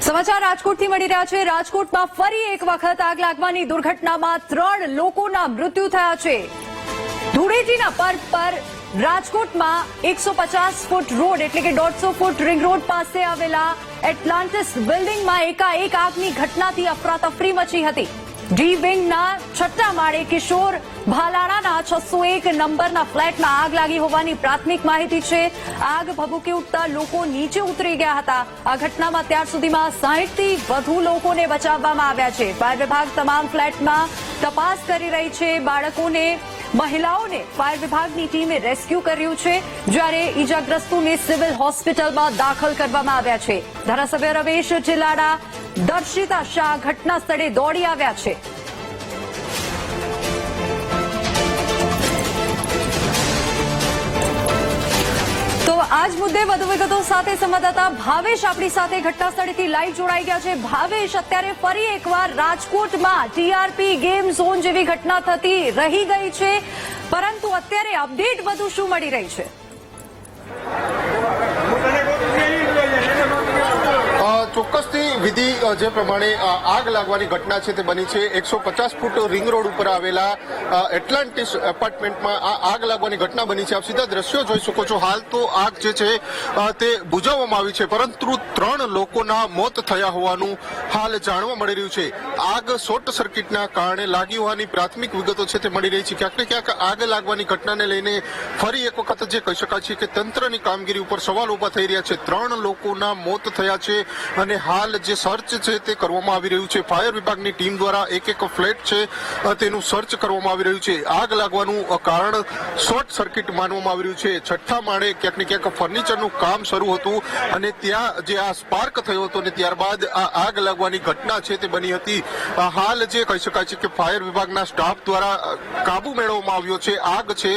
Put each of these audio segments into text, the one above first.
સમાચાર રાજકોટથી મળી રહ્યા છે। રાજકોટમાં ફરી એક વખત આગ લાગવાની દુર્ઘટનામાં 3 લોકોના મૃત્યુ થયા છે। ધૂળેટીના પર્વ પર રાજકોટમાં 150 ફૂટ રોડ એટલે કે 150 ફૂટ રિંગ રોડ પાસે આવેલા એટલાન્ટિસ બિલ્ડિંગમાં એકાએક આગની ઘટનાથી અફરાતફરી મચી હતી। ડી વિંગના 6ઠ્ઠા માળે કિશોર ભાલાણાના 601 નંબરના ફ્લેટમાં આગ લાગી હોવાની પ્રાથમિક માહિતી છે। આગ ભભૂકી ઉઠતા લોકો નીચે ઉતરી ગયા હતા। આ ઘટનામાં ત્યાર સુધીમાં 60થી વધુ લોકોને બચાવવામાં આવ્યા છે। ફાયર વિભાગ તમામ ફ્લેટમાં તપાસ કરી રહી છે। બાળકોને મહિલાઓને ફાયર વિભાગની ટીમે રેસ્ક્યુ કર્યું છે, જ્યારે ઈજાગ્રસ્તોને સિવિલ હોસ્પિટલમાં દાખલ કરવામાં આવ્યા છે। ધારાસભ્ય રમેશ ચિલાડા, દર્શિતા શાહ ઘટના સ્થળે દોડી આવ્યા છે। તો આજ મુદ્દે વધુ વિગતો સાથે સંવાદદાતા ભાવેશ આપણી સાથે ઘટના સ્થળેથી લાઈવ જોડાઈ ગયા છે। ભાવેશ, અત્યારે ફરી એકવાર રાજકોટમાં ટીઆરપી ગેમ ઝોન જેવી ઘટના થતી રહી ગઈ છે, પરંતુ અત્યારે અપડેટ વધુ શું મળી રહી છે? ચોક્કસથી વિધિ જે પ્રમાણે આગ લાગવાની ઘટના છે તે બની છે 150 ફૂટ રિંગ રોડ ઉપર આવેલા એટલાન્ટિસ એપાર્ટમેન્ટમાં આ આગ લાગવાની ઘટના બની છે। આપ સીધા દ્રશ્યો જોઈ શકો છો। હાલ તો આગ જે છે તે બુઝાવવામાં આવી છે, પરંતુ 3 લોકોના મોત થયા હોવાનું હાલ જાણવા મળી રહ્યું છે। આગ શોર્ટ સર્કિટના કારણે લાગી હોવાની પ્રાથમિક વિગતો છે તે મળી રહી છે। ક્યાંક ને ક્યાંક આગ લાગવાની ઘટનાને લઈને ફરી એક વખત જે કહી શકાય છે કે તંત્રની કામગીરી ઉપર સવાલ ઉભા થઈ રહ્યા છે। 3 લોકોના મોત થયા છે અને હાલ જે સર્ચ છે તે કરવામાં આવી રહ્યું છે। ફાયર વિભાગની ટીમ દ્વારા એક ફ્લેટ છે તેનું સર્ચ કરવામાં આવી રહ્યું છે। આગ લાગવાનું કારણ શોર્ટ સર્કિટ માનવામાં આવી રહ્યું છે। 6ઠ્ઠા માળે ક્યાંક ને ક્યાંક ફર્નિચરનું કામ શરૂ હતું અને ત્યાં જે આ સ્પાર્ક થયો હતો અને ત્યારબાદ આ આગ લાગવાની ઘટના છે તે બની હતી। હાલ જે કહી શકાય છે કે ફાયર વિભાગના સ્ટાફ દ્વારા કાબુ મેળવવામાં આવ્યો છે। આગ છે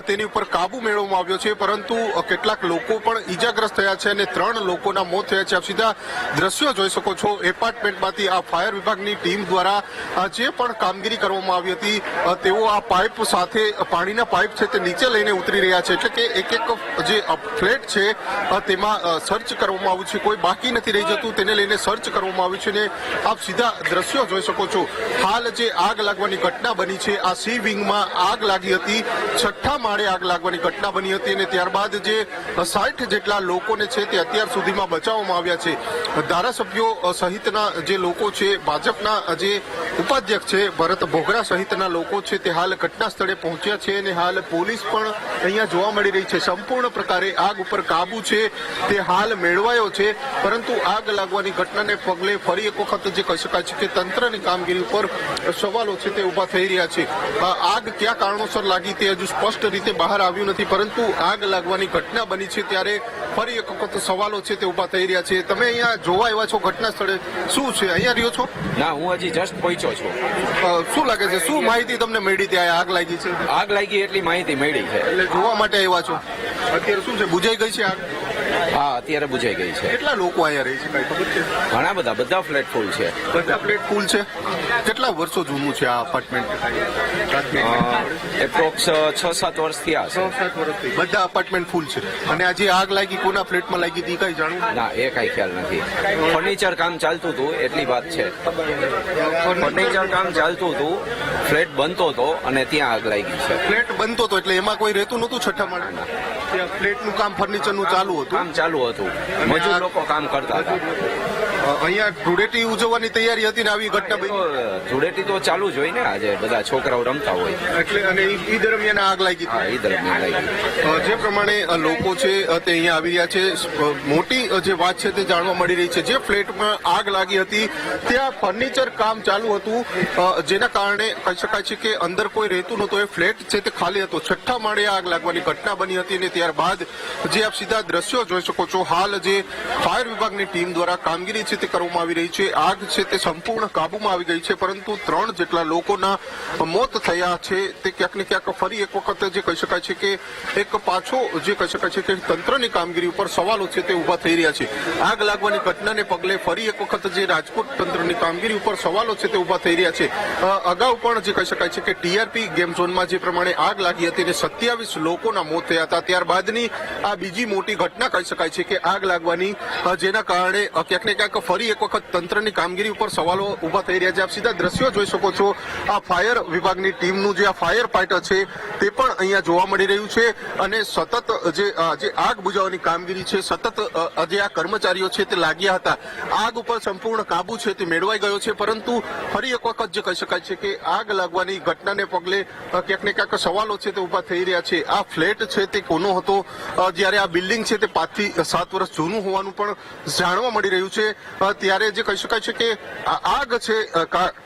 તેની ઉપર કાબુ મેળવવામાં આવ્યો છે, પરંતુ કેટલાક લોકો પણ ઈજાગ્રસ્ત થયા છે અને 3 લોકોના મોત થયા છે। આપ સીધા દ્રશ્યો જોઈ શકો છો। એપાર્ટમેન્ટમાંથી આ ફાયર વિભાગની ટીમ દ્વારા જે પણ કામગીરી કરવામાં આવી હતી તેઓ આ પાઇપ સાથે પાણીના પાઇપ છે તે નીચે લઈને ઉતરી રહ્યા છે, એટલે કે એક જે ફ્લેટ છે તેમાં સર્ચ કરવામાં આવ્યું છે। કોઈ બાકી નથી રહી જતું, તેને લઈને સર્ચ કરવામાં આવ્યું છે। ને આપ સીધા દ્રશ્યો જોઈ શકો છો। હાલ જે આગ લાગવાની ઘટના બની છે આ સી વિંગમાં આગ લાગી હતી। 6ઠ્ઠા માળે આગ લાગવાની ઘટના બની હતી અને ત્યારબાદ જે 60 જેટલા લોકોને છે તે અત્યાર સુધીમાં બચાવવામાં આવ્યા છે। ધારાસભ્યો સહિતના જે લોકો છે, ભાજપના જે ઉપાધ્યક્ષ છે ભરત ભોગરા સહિતના લોકો છે તે હાલ ઘટના સ્થળે પહોંચ્યા છે અને હાલ પોલીસ પણ અહીંયા જોવા મળી રહી છે। સંપૂર્ણ પ્રકારે આગ ઉપર કાબુ છે તે હાલ મેળવાયો છે, પરંતુ આગ લાગવાની ઘટનાને પગલે ફરી એક વખત જે કહી શકાય છે કે તંત્રની કામગીરી ઉપર સવાલો છે તે ઉભા થઈ રહ્યા છે। આગ કયા કારણોસર લાગી તે હજુ સ્પષ્ટ રીતે બહાર આવ્યું નથી, પરંતુ આગ લાગવાની ઘટના બની છે ત્યારે ફરી એક વખત સવાલો છે તે ઉભા થઈ રહ્યા છે। તમે અહીંયા જોવા આવ્યા છો ઘટના સ્થળે, શું છે અહીંયા રહ્યો છો? ના, હું હજી જસ્ટ પહોંચ્યો છું। શું લાગે છે, શું માહિતી તમને મળી ત્યાં આગ લાગી છે? આગ લાગી એટલી માહિતી મળી છે, એટલે જોવા માટે આવ્યા છો। અત્યારે શું છે, બુજાઈ ગઈ છે આગ? હા, અત્યારે બુજાઈ ગઈ છે। કેટલા લોકો અહીંયા રહે છે, કઈ ખબર છે? ઘણા બધા ફ્લેટ ફૂલ છે। બધા ફ્લેટ ફૂલ છે? કેટલા વર્ષો જૂનું છે આ અપાર્ટમેન્ટ? એપ્રોક્સ 6-7 વર્ષ થયા છે। 6-7 વર્ષથી બધા અપાર્ટમેન્ટ ફૂલ છે। અને આજે આગ લાગી કોના ફ્લેટમાં લાગી હતી કઈ જાણવું? ના, એ કઈ ખ્યાલ નથી। ફર્નિચર કામ ચાલતું હતું એટલી વાત છે। ફર્નિચર કામ ચાલતું હતું, ફ્લેટ બનતો હતો અને ત્યાં આગ લાગી છે। ફ્લેટ બનતો હતો એટલે એમાં કોઈ રહેતું નતું? 6ઠ્ઠા માળે ત્યાં ફ્લેટનું કામ ફર્નિચરનું ચાલુ હતું? કામ ચાલુ હતું, મજૂર લોકો કામ કરતા હતા। અહીંયા ધૂળેટી ઉજવવાની તૈયારી હતી ને આવી ઘટના બની? ધૂળેટી તો ચાલુ જ હોય ને, આજે બધા છોકરાઓ રમતા હોય એટલે અને એ દરમિયાન આગ લાગી? હા, એ દરમિયાન લાગી। જે પ્રમાણે લોકો છે તે અહીંયા આવી રહ્યા છે, મોટી જે વાત છે તે જાણવા મળી રહી છે। જે ફ્લેટમાં આગ લાગી હતી ત્યાં ફર્નિચર કામ ચાલુ હતું, જેના કારણે કહી શકાય છે કે અંદર કોઈ રહેતું નહોતું, એ ફ્લેટ છે તે ખાલી હતો। 6ઠ્ઠા માળે આગ લાગવાની ઘટના બની હતી અને ત્યારબાદ જે આપ સીધા દ્રશ્યો જોઈ શકો છો, હાલ જે ફાયર વિભાગની ટીમ દ્વારા કામગીરી છે તે કરવામાં આવી રહી છે। આગ છે તે સંપૂર્ણ કાબુમાં આવી ગઈ છે, પરંતુ 3 જેટલા લોકોના મોત થયા છે તે ક્યાંક ને ક્યાંક ફરી એક વખત જે કહી શકાય છે કે એક પાછો જે કહી શકાય છે કે તંત્રની કામગીરી ઉપર સવાલો છે તે ઉભા થઈ રહ્યા છે। આગ લાગવાની ઘટનાને પગલે ફરી એક વખત જે રાજકોટ તંત્રની કામગીરી ઉપર સવાલો છે તે ઉભા થઈ રહ્યા છે। અગાઉ પણ જે કહી શકાય છે કે ટીઆરપી ગેમ ઝોનમાં જે પ્રમાણે આગ લાગી હતી અને 27 લોકોના મોત થયા હતા, ત્યારબાદની આ બીજી મોટી ઘટના કહી શકાય છે કે આગ લાગવાની, જેના કારણે ક્યાંક ને ક્યાંક ફરી એક વખત તંત્રની કામગીરી ઉપર સવાલો ઉભા થઈ રહ્યા છે. આપ સીધા દ્રશ્યો જોઈ શકો છો. આ ફાયર વિભાગની ટીમનું જે આ ફાયર ફાઈટર છે તે પણ અહીંયા જોવા મળી રહ્યું છે અને સતત જે આગ બુઝાવવાની કામગીરી છે, સતત જે આ કર્મચારીઓ છે તે લાગ્યા હતા. આગ ઉપર સંપૂર્ણ કાબુ છે તે મેળવાઈ ગયો છે, પરંતુ ફરી એક વખત જે કહી શકાય છે કે આગ લાગવાની ઘટનાને પગલે ક્યાંક ને ક્યાંક સવાલો છે તે ઉભા થઈ રહ્યા છે. આ ફ્લેટ છે તે કોનો હતો, જ્યારે આ બિલ્ડિંગ છે તે 5 થી 7 વર્ષ જૂનું હોવાનું પણ જાણવા મળી રહ્યું છે. ત્યારે જે કહી શકાય છે કે આ આગ છે,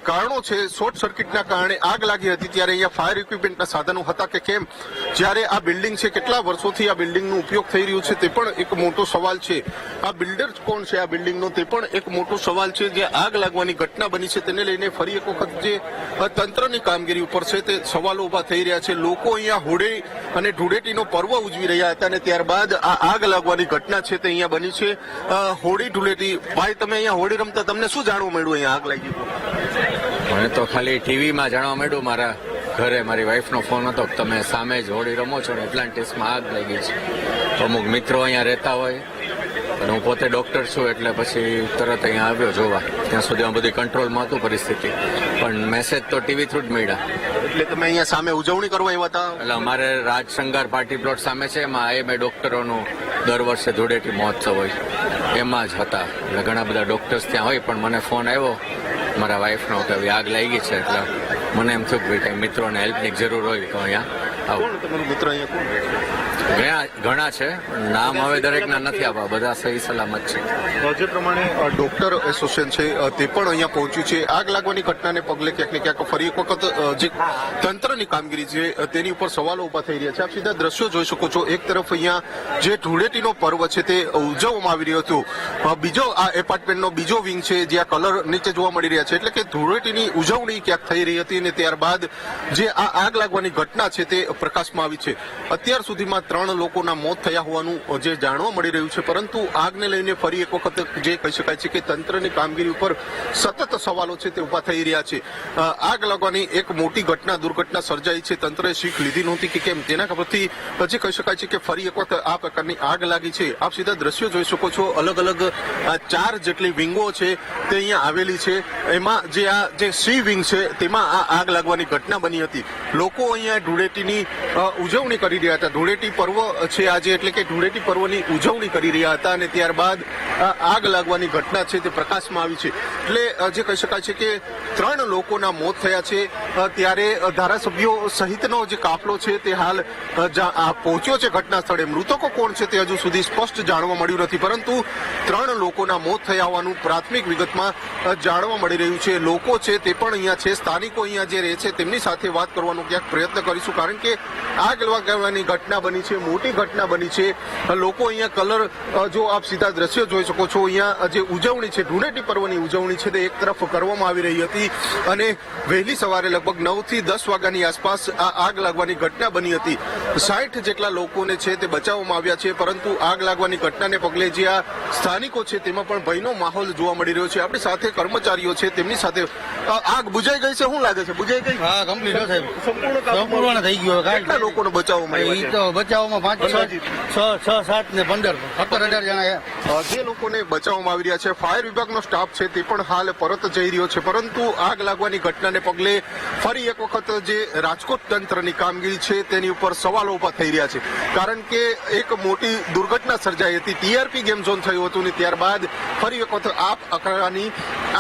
કારણો છે શોર્ટ સર્કિટના કારણે આગ લાગી હતી. ત્યારે અહીંયા ફાયર ઇક્વિપમેન્ટના સાધનો હતા કે કેમ, જ્યારે આ બિલ્ડિંગ છે કેટલા વર્ષોથી આ બિલ્ડિંગનો ઉપયોગ થઈ રહ્યો છે તે પણ એક મોટો સવાલ છે. આ બિલ્ડર કોણ છે આ બિલ્ડિંગનો તે પણ એક મોટો સવાલ છે. જે આગ લાગવાની ઘટના બની છે તેને લઈને ફરી એક વખત જે તંત્રની કામગીરી ઉપર છે તે સવાલો ઉભા થઈ રહ્યા છે. લોકો અહીંયા હોળી અને ધૂળેટીનો પર્વ ઉજવી રહ્યા હતા અને ત્યારબાદ આ આગ લાગવાની ઘટના છે તે અહીંયા બની છે. હોળી ધૂળેટી, ભાઈ તમે અહીંયા હોળી રમતા, તમને શું જાણવા મળ્યું અહીંયા આગ લાગી? મને તો ખાલી ટીવીમાં જાણવા મળ્યું. મારા ઘરે મારી વાઈફનો ફોન હતો કે તમે સામે જ હોળી રમો છો ને એટલાન્ટિસમાં આગ લાગી છે. તો અમુક મિત્રો અહીંયા રહેતા હોય અને હું પોતે ડોક્ટર છું એટલે પછી તરત અહીંયા આવ્યો જોવા. ત્યાં સુધી આ બધી કંટ્રોલમાં હતું પરિસ્થિતિ, પણ મેસેજ તો ટીવી થ્રુ જ મળ્યા. એટલે તમે અહીંયા સામે ઉજવણી કરવા આવ્યા હતા? એટલે અમારે રાજ શંગાર પાર્ટી પ્લોટ સામે છે, એમાં આઈએમએ ડોક્ટરોનું દર વર્ષે ધૂળેટી મહોત્સવ હોય, એમાં જ હતા. એટલે ઘણા બધા ડોક્ટર્સ ત્યાં હોય, પણ મને ફોન આવ્યો મારા વાઈફનો કે આગ લાગી છે. એટલે મને એમ થયું કે કંઈ મિત્રોને હેલ્પની જરૂર હોય તો અહીંયા આવો. કોણ તમારું મિત્ર અહીંયા કોણ? ઘણા છે, નામ હવે દરેકના નથી આપવા, બધા સહી સલામત છે. જે પ્રમાણે ડોક્ટર એસોસિએશન છે તે પણ અહીંયા પહોંચ્યું છે. આગ લાગવાની ઘટનાને પગલે ક્યાંક ને ક્યાંક ફરી એક વખત જે તંત્રની કામગીરી છે તેની ઉપર સવાલો ઉભા થઈ રહ્યા છે. આપ સીધા દ્રશ્યો જોઈ શકો છો. એક તરફ અહીંયા જે ધૂળેટીનો પર્વ છે તે ઉજવવામાં આવી રહ્યો હતો, બીજો આ એપાર્ટમેન્ટનો બીજો વિંગ છે જ્યાં કલર નીચે જોવા મળી રહ્યા છે. એટલે કે ધૂળેટીની ઉજવણી ક્યાંક થઈ રહી હતી અને ત્યારબાદ જે આ આગ લાગવાની ઘટના છે તે પ્રકાશમાં આવી છે. અત્યાર સુધીમાં 3 લોકોના મોત થયા હોવાનું જે જાણવા મળી રહ્યું છે, પરંતુ આગને લઈને ફરી એક વખત જે કહી શકાય છે કે તંત્રની કામગીરી ઉપર સતત સવાલો છે તે ઉભા થઈ રહ્યા છે. આગ લાગવાની એક મોટી દુર્ઘટના સર્જાઈ છે, તંત્રએ શીખ લીધી નહોતી કે કેમ, તેના પરથી જે કહી શકાય છે કે ફરી એક વખત આ પ્રકારની આગ લાગી છે. આપ સીધા દ્રશ્યો જોઈ શકો છો. અલગ અલગ 4 જેટલી વિંગો છે તે અહીંયા આવેલી છે. એમાં જે સી વિંગ છે તેમાં આ આગ લાગવાની ઘટના બની હતી. લોકો અહીંયા ધૂળેટીની ઉજવણી કરી રહ્યા હતા. ધૂળેટી પર્વ છે આજે, એટલે કે ધૂળેટી પર્વની ઉજવણી કરી રહ્યા હતા અને ત્યારબાદ આગ લાગવાની ઘટના છે તે પ્રકાશમાં આવી છે. એટલે જે કહી શકાય છે કે 3 લોકોના મોત થયા છે. ત્યારે ધારાસભ્યો સહિતનો જે કાફલો છે તે હાલ પહોંચ્યો છે ઘટના સ્થળે. મૃતકો કોણ છે તે હજુ સુધી સ્પષ્ટ જાણવા મળ્યું નથી, પરંતુ 3 લોકોના મોત થયા હોવાનું પ્રાથમિક વિગતમાં જાણવા મળી રહ્યું છે. લોકો છે તે પણ અહીંયા છે, સ્થાનિકો અહીંયા જે રહે છે તેમની સાથે વાત કરવાનો ક્યાંક પ્રયત્ન કરીશું, કારણ કે આગ લાગવાની ઘટના બની છે, મોટી ઘટના બની છે. લોકો અહીંયા કલર, જો આપ સીધા દ્રશ્યો જોઈ શકો છો, અહીંયા જે ઉજવણી છે, ધૂળેટી પર્વની ઉજવણી છે તે એક તરફ કરવામાં આવી રહી હતી અને વહેલી સવારે લગભગ 9 થી 10 વાગ્યાની આસપાસ આ આગ લાગવાની ઘટના બની હતી. 60 જેટલા લોકોને છે તે બચાવવામાં આવ્યા છે, પરંતુ આગ લાગવાની ઘટનાને પગલે જે આ સ્થાનિકો છે તેમાં પણ ભયનો માહોલ જોવા મળી રહ્યો છે. આપણી સાથે કર્મચારીઓ છે, તેમની સાથે આગ બુઝાઈ ગઈ છે, શું લાગે છે? બુઝાઈ ગઈ? હા, કમ્પ્લીટ સાહેબ, સંપૂર્ણ થઈ ગયો. કેટલા લોકોને બચાવવામાં આવ્યા છે? તો બચાવમાં 5, 6, 7 ને 15, 17-18 જણા. જે લોકોને બચાવવામાં આવી રહ્યા છે, ફાયર વિભાગનો સ્ટાફ છે તે પણ હાલ પરત જઈ રહ્યો છે, પરંતુ આગ લાગવાની ઘટનાને પગલે ફરી એક વખત જે રાજકોટ તંત્રની કામગીરી છે તેની ઉપર સવાલો ઉભા થઈ રહ્યા છે. કારણ કે એક મોટી દુર્ઘટના સર્જાઈ હતી, ટીઆરપી ગેમ ઝોન થયું હતું અને ત્યારબાદ ફરી એક વખત અકળાની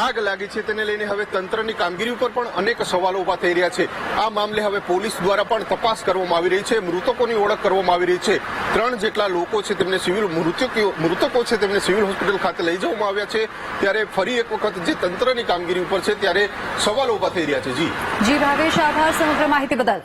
આગ લાગી છે. તેને લઈને હવે તંત્રની કામગીરી ઉપર પણ અનેક સવાલો ઉભા થઈ રહ્યા છે. આ મામલે હવે પોલીસ દ્વારા પણ તપાસ કરવામાં આવી રહી છે, મૃતકોની ઓળખ કરવામાં આવી રહી છે. 3 જેટલા લોકો છે તેમને મૃતકો છે તેમને સિવિલ હોસ્પિટલ ખાતે લઈ જવામાં આવ્યા છે. ત્યારે ફરી એક વખત જે તંત્રની કામગીરી ઉપર છે ત્યારે સવાલો ઉભા થઈ રહ્યા છે. જી ભાવેશ, આભાર સમગ્ર માહિતી બદલ.